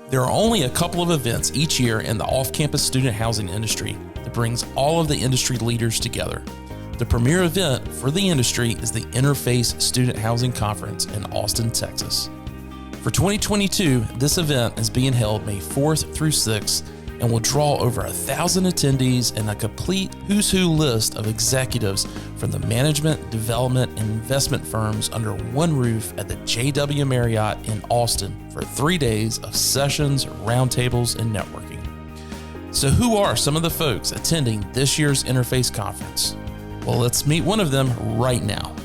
There are only a couple of events each year in the off-campus student housing industry that brings all of the industry leaders together. The premier event for the industry is the Interface Student Housing Conference in Austin, Texas. For 2022, this event is being held May 4th through 6th and will draw over 1,000 attendees and a complete who's who list of executives from the management, development, and investment firms under one roof at the JW Marriott in Austin for 3 days of sessions, roundtables, and networking. So who are some of the folks attending this year's Interface Conference? Well, let's meet one of them right now.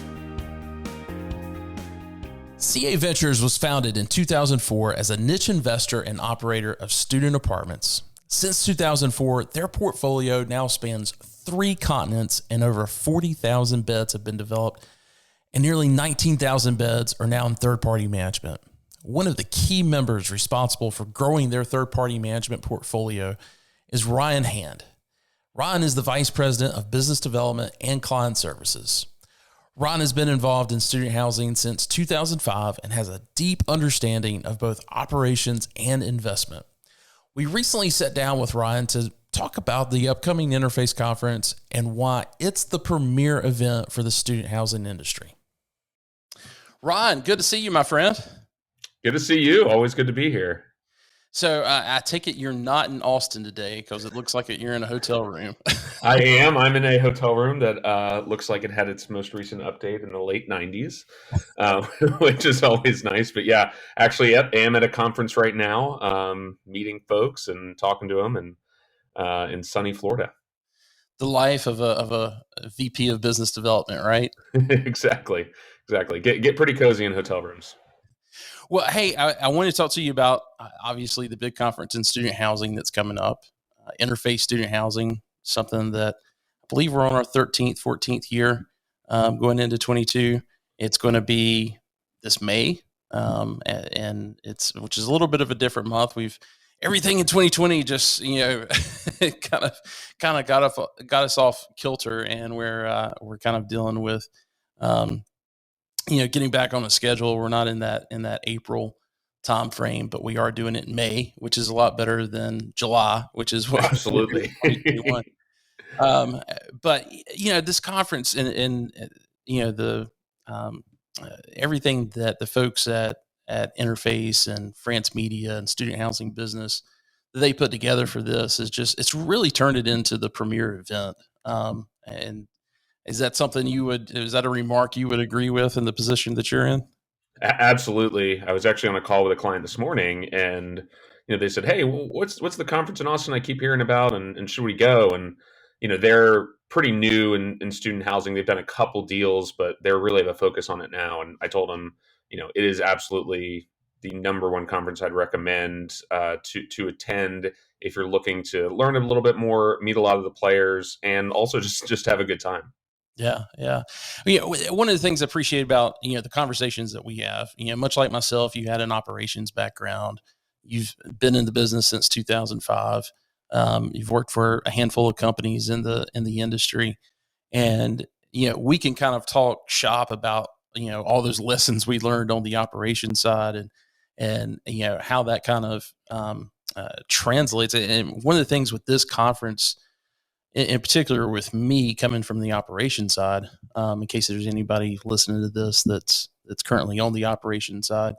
CA Ventures was founded in 2004 as a niche investor and operator of student apartments. Since 2004, their portfolio now spans 3 continents and over 40,000 beds have been developed, and nearly 19,000 beds are now in third-party management. One of the key members responsible for growing their third-party management portfolio is RHand. RHand is the Vice President of Business Development and Client Services. RHand has been involved in student housing since 2005 and has a deep understanding of both operations and investment. We recently sat down with RHand to talk about the upcoming Interface Conference and why it's the premier event for the student housing industry. RHand, good to see you, my friend. Good to see you. Always good to be here. So I take it you're not in Austin today because it looks like you're in a hotel room. I am. I'm in a hotel room that looks like it had its most recent update in the late 90s, which is always nice. But yeah, actually, I am at a conference right now, meeting folks and talking to them, and in sunny Florida. The life of a VP of business development, right? Exactly. Get pretty cozy in hotel rooms. Well, hey, I want to talk to you about, obviously, the big conference in student housing that's coming up, Interface Student Housing, something that I believe we're on our 13th, 14th year going into 22. It's going to be this May, and which is a little bit of a different month. Everything in 2020 just, kind of got us off kilter, and we're kind of dealing with, getting back on the schedule. We're not in that April time frame, but we are doing it in May, which is a lot better than July, which is what absolutely. But this conference and the everything that the folks at Interface and France Media and Student Housing Business that they put together for this it's really turned it into the premier event. And is that something is that a remark you would agree with in the position that you're in? Absolutely. I was actually on a call with a client this morning, and they said, "Hey, what's the conference in Austin I keep hearing about, and should we go?" And they're pretty new in student housing. They've done a couple deals, but they're really have a focus on it now. And I told them, it is absolutely the number one conference I'd recommend to attend if you're looking to learn a little bit more, meet a lot of the players, and also just have a good time. Yeah. One of the things I appreciate about, the conversations that we have, much like myself, you had an operations background. You've been in the business since 2005. You've worked for a handful of companies in the industry, and, we can kind of talk shop about, all those lessons we learned on the operations side and how that kind of translates. And one of the things with this conference, in particular with me coming from the operations side, in case there's anybody listening to this that's currently on the operations side,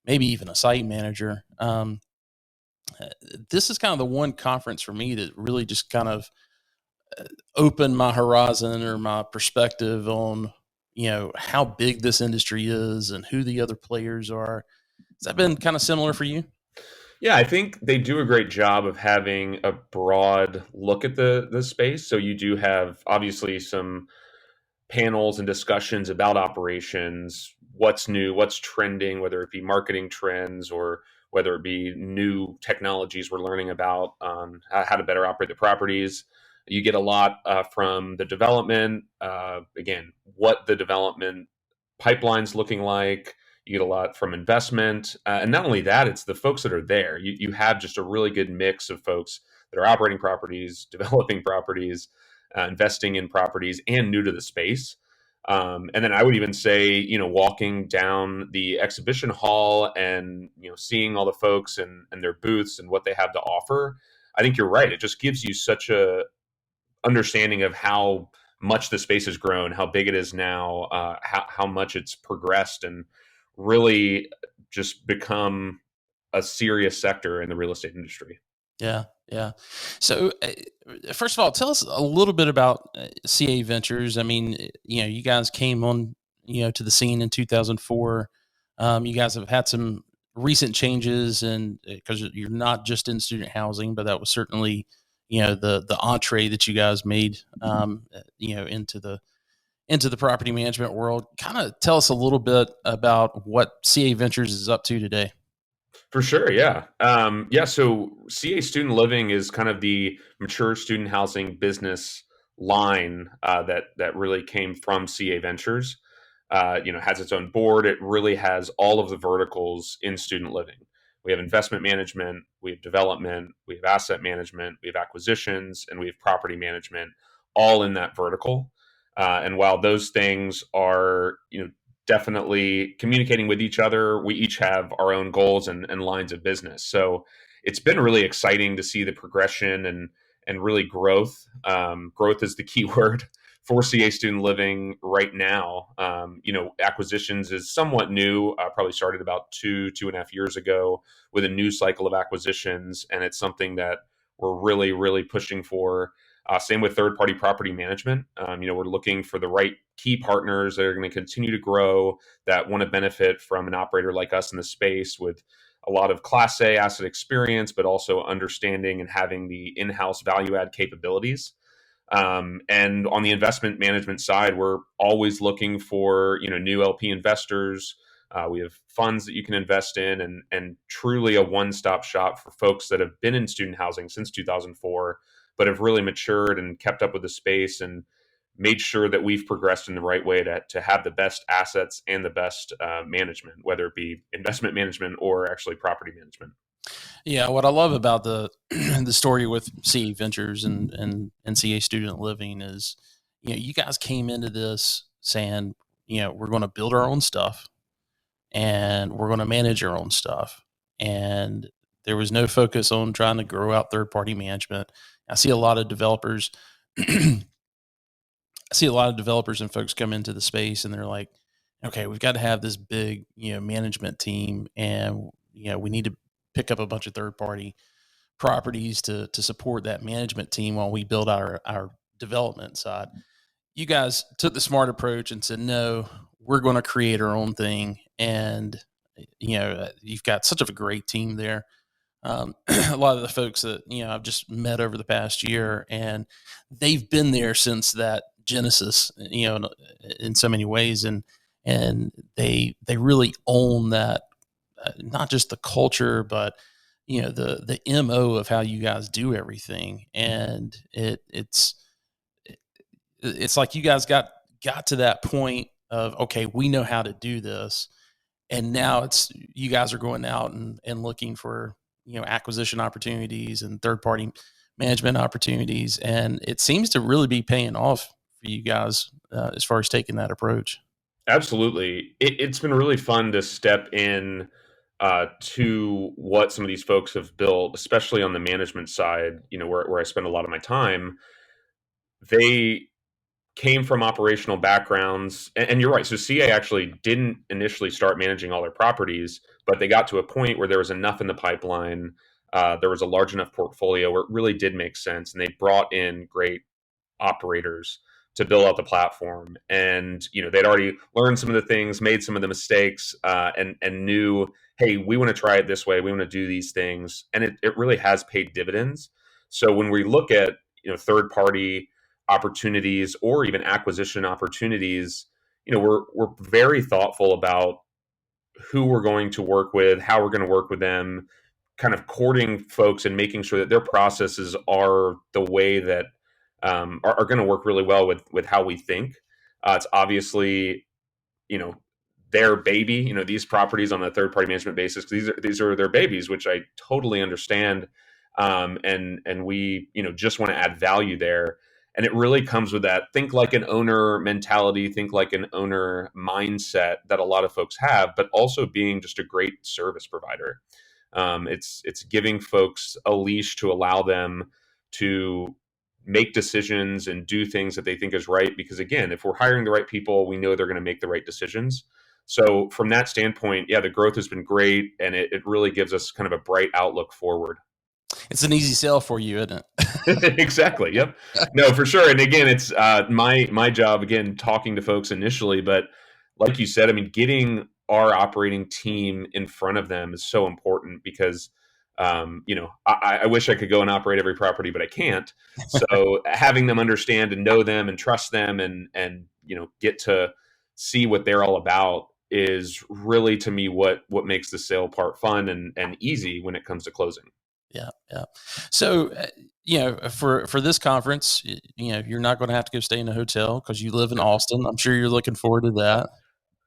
maybe even a site manager, this is kind of the one conference for me that really just kind of opened my horizon or my perspective on, how big this industry is and who the other players are. Has that been kind of similar for you? Yeah, I think they do a great job of having a broad look at the space. So you do have obviously some panels and discussions about operations, what's new, what's trending, whether it be marketing trends or whether it be new technologies we're learning about, how to better operate the properties. You get a lot from the development, again, what the development pipeline's looking like. You get a lot from investment. And not only that, it's the folks that are there. You have just a really good mix of folks that are operating properties, developing properties, investing in properties, and new to the space. And then I would even say, walking down the exhibition hall and, seeing all the folks and their booths and what they have to offer. I think you're right. It just gives you such a understanding of how much the space has grown, how big it is now, how much it's progressed, and really just become a serious sector in the real estate industry. Yeah, yeah. So, first of all, tell us a little bit about CA Ventures. I mean, you guys came on, to the scene in 2004. You guys have had some recent changes, and because you're not just in student housing, but that was certainly, the entree that you guys made, into the property management world. Kind of tell us a little bit about what CA Ventures is up to today. For sure, yeah. Yeah, so CA Student Living is kind of the mature student housing business line that really came from CA Ventures. Has its own board. It really has all of the verticals in student living. We have investment management, we have development, we have asset management, we have acquisitions, and we have property management, all in that vertical. And while those things are, definitely communicating with each other, we each have our own goals and lines of business. So it's been really exciting to see the progression and really growth. Growth is the key word for CA Student Living right now. Acquisitions is somewhat new. Probably started about 2.5 years ago with a new cycle of acquisitions, and it's something that we're really, really pushing for. Same with third party property management. We're looking for the right key partners that are going to continue to grow, that want to benefit from an operator like us in the space with a lot of Class A asset experience, but also understanding and having the in house value add capabilities. And on the investment management side, we're always looking for new LP investors. We have funds that you can invest in, and truly a one stop shop for folks that have been in student housing since 2004, but have really matured and kept up with the space and made sure that we've progressed in the right way to have the best assets and the best management, whether it be investment management or actually property management. Yeah, what I love about the the story with CA Ventures and CA Student Living is, you guys came into this saying, we're going to build our own stuff and we're going to manage our own stuff, and there was no focus on trying to grow out third party management. I see a lot of developers. I see a lot of developers and folks come into the space and they're like, okay, we've got to have this big, management team, and we need to pick up a bunch of third party properties to support that management team while we build our development side. You guys took the smart approach and said, no, we're going to create our own thing. And, you've got such a great team there. A lot of the folks that, I've just met over the past year, and they've been there since that Genesis, in so many ways. And they really own that, not just the culture, but the MO of how you guys do everything. And it's like you guys got to that point of, okay, we know how to do this, and now it's you guys are going out and looking for acquisition opportunities and third party management opportunities, and it seems to really be paying off for you guys, as far as taking that approach. Absolutely. It's been really fun to step in to what some of these folks have built, especially on the management side, where I spend a lot of my time. They came from operational backgrounds. And you're right. So CA actually didn't initially start managing all their properties, but they got to a point where there was enough in the pipeline. There was a large enough portfolio where it really did make sense. And they brought in great operators to build out the platform, and they'd already learned some of the things, made some of the mistakes, and knew, hey, we want to try it this way, we want to do these things, and it really has paid dividends. So when we look at third party opportunities or even acquisition opportunities, we're very thoughtful about who we're going to work with, how we're going to work with them, kind of courting folks and making sure that their processes are the way that are going to work really well with how we think. It's obviously you know their baby. These properties on a third party management basis. These are their babies, which I totally understand. And we just want to add value there. And it really comes with that think like an owner mentality, think like an owner mindset that a lot of folks have, but also being just a great service provider. It's giving folks a leash to allow them to make decisions and do things that they think is right. Because again, if we're hiring the right people, we know they're going to make the right decisions. So from that standpoint, yeah, the growth has been great, and it really gives us kind of a bright outlook forward. It's an easy sell for you, isn't it? Exactly. Yep. No, for sure. And again, it's my job again talking to folks initially, but like you said, I mean, getting our operating team in front of them is so important because I wish I could go and operate every property, but I can't. So having them understand and know them and trust them and get to see what they're all about is really to me what makes the sale part fun and easy when it comes to closing. Yeah, yeah. So, for this conference, you're not going to have to go stay in a hotel because you live in Austin. I'm sure you're looking forward to that.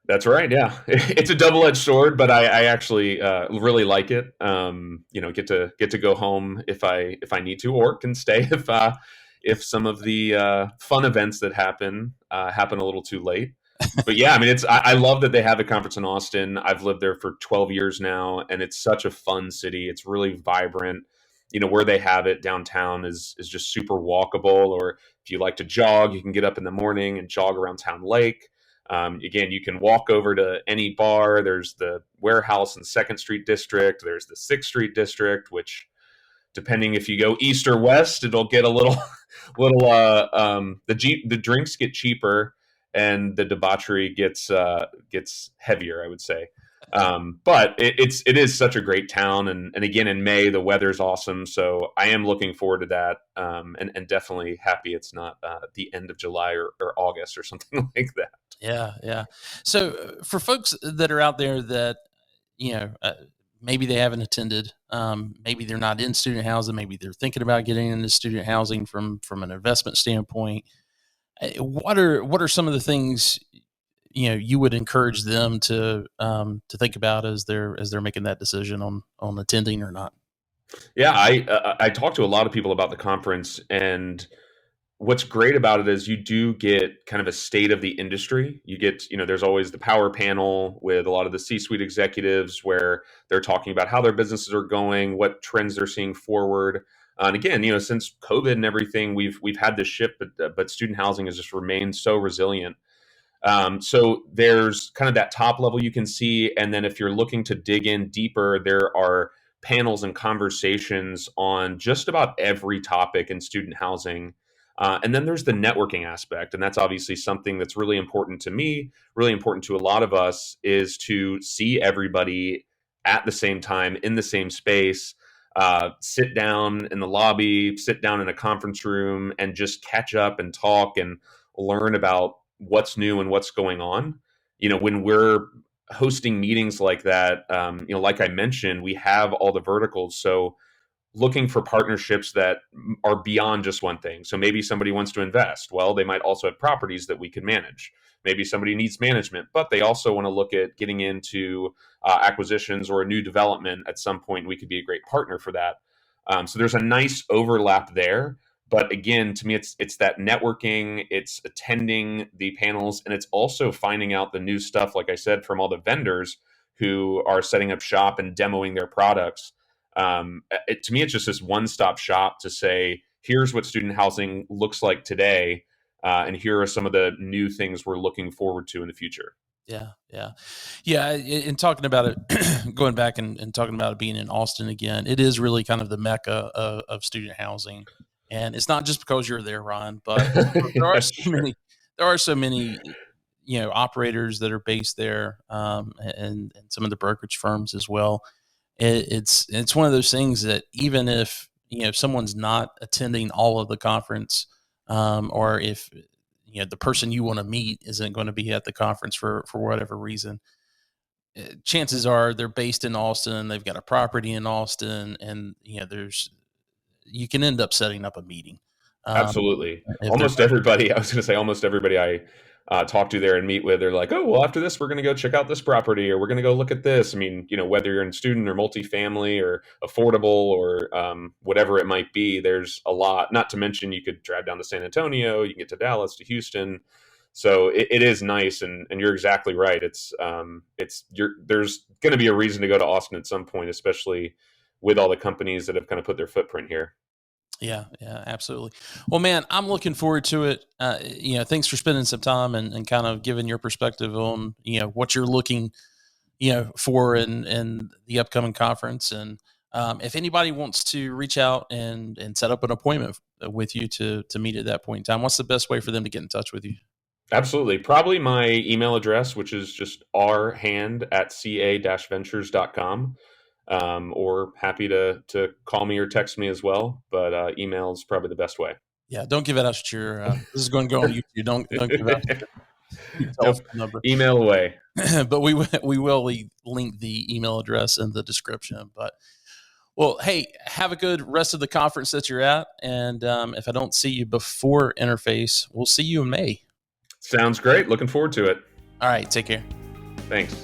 That's right. Yeah, it's a double-edged sword, but I actually really like it. Get to go home if I need to, or can stay if some of the fun events that happen a little too late. But yeah, I mean, I love that they have a conference in Austin. I've lived there for 12 years now, and it's such a fun city. It's really vibrant. Where they have it downtown is just super walkable. Or if you like to jog, you can get up in the morning and jog around Town Lake. Again, you can walk over to any bar. There's the warehouse in Second Street District. There's the Sixth Street District, which, depending if you go east or west, it'll get a little, the drinks get cheaper and the debauchery gets heavier, I would say. But it is such a great town, and again in May the weather's awesome, so I am looking forward to that, and definitely happy it's not the end of July or August or something like that. Yeah, yeah. So, for folks that are out there that you know, uh, maybe they haven't attended, maybe they're not in student housing, maybe they're thinking about getting into student housing from an investment standpoint. What are some of the things you would encourage them to think about as they're making that decision on attending or not? Yeah, I talked to a lot of people about the conference, and what's great about it is you do get kind of a state of the industry. You get, there's always the power panel with a lot of the C-suite executives where they're talking about how their businesses are going, what trends they're seeing forward. And again, since COVID and everything, we've had this shift, but student housing has just remained so resilient. So there's kind of that top level you can see, and then if you're looking to dig in deeper, there are panels and conversations on just about every topic in student housing. And then there's the networking aspect, and that's obviously something that's really important to me, really important to a lot of us, is to see everybody at the same time in the same space, sit down in the lobby, sit down in a conference room, and just catch up and talk and learn about what's new and what's going on. When we're hosting meetings like that, like I mentioned, we have all the verticals. So looking for partnerships that are beyond just one thing. So maybe somebody wants to invest. Well, they might also have properties that we can manage. Maybe somebody needs management, but they also want to look at getting into acquisitions or a new development at some point. We could be a great partner for that. So there's a nice overlap there. But again, to me, it's that networking, it's attending the panels, and it's also finding out the new stuff, like I said, from all the vendors who are setting up shop and demoing their products. To me, it's just this one-stop shop to say, here's what student housing looks like today, and here are some of the new things we're looking forward to in the future. Yeah, yeah, yeah. In talking about it, going back and talking about it being in Austin again, it is really kind of the mecca of student housing, and it's not just because you're there, Ron, but there are Yeah, so sure. many, there are so many, operators that are based there, and some of the brokerage firms as well. It's one of those things that even if someone's not attending all of the conference, or if the person you want to meet isn't going to be at the conference for whatever reason, chances are they're based in Austin, they've got a property in Austin, and there's you can end up setting up a meeting. Um, Absolutely. if they're Almost everybody, I was going to say almost everybody talk to there and meet with. They're like, oh, well, after this, we're going to go check out this property, or we're going to go look at this. I mean, whether you're in student or multifamily or affordable or whatever it might be, there's a lot. Not to mention, you could drive down to San Antonio, you can get to Dallas, to Houston. So it is nice, and you're exactly right. There's going to be a reason to go to Austin at some point, especially with all the companies that have kind of put their footprint here. Yeah, absolutely. Well, man, I'm looking forward to it. Thanks for spending some time and kind of giving your perspective on, what you're looking, for in the upcoming conference. And if anybody wants to reach out and set up an appointment with you to meet at that point in time, what's the best way for them to get in touch with you? Absolutely. Probably my email address, which is just rhand@ca-ventures.com. Or happy to call me or text me as well. But email is probably the best way. Yeah, don't give out your. This is going to go on YouTube. Don't give out your telephone number. Email away. But we will link the email address in the description. But well, hey, have a good rest of the conference that you're at, and if I don't see you before Interface, we'll see you in May. Sounds great. Looking forward to it. All right, take care. Thanks.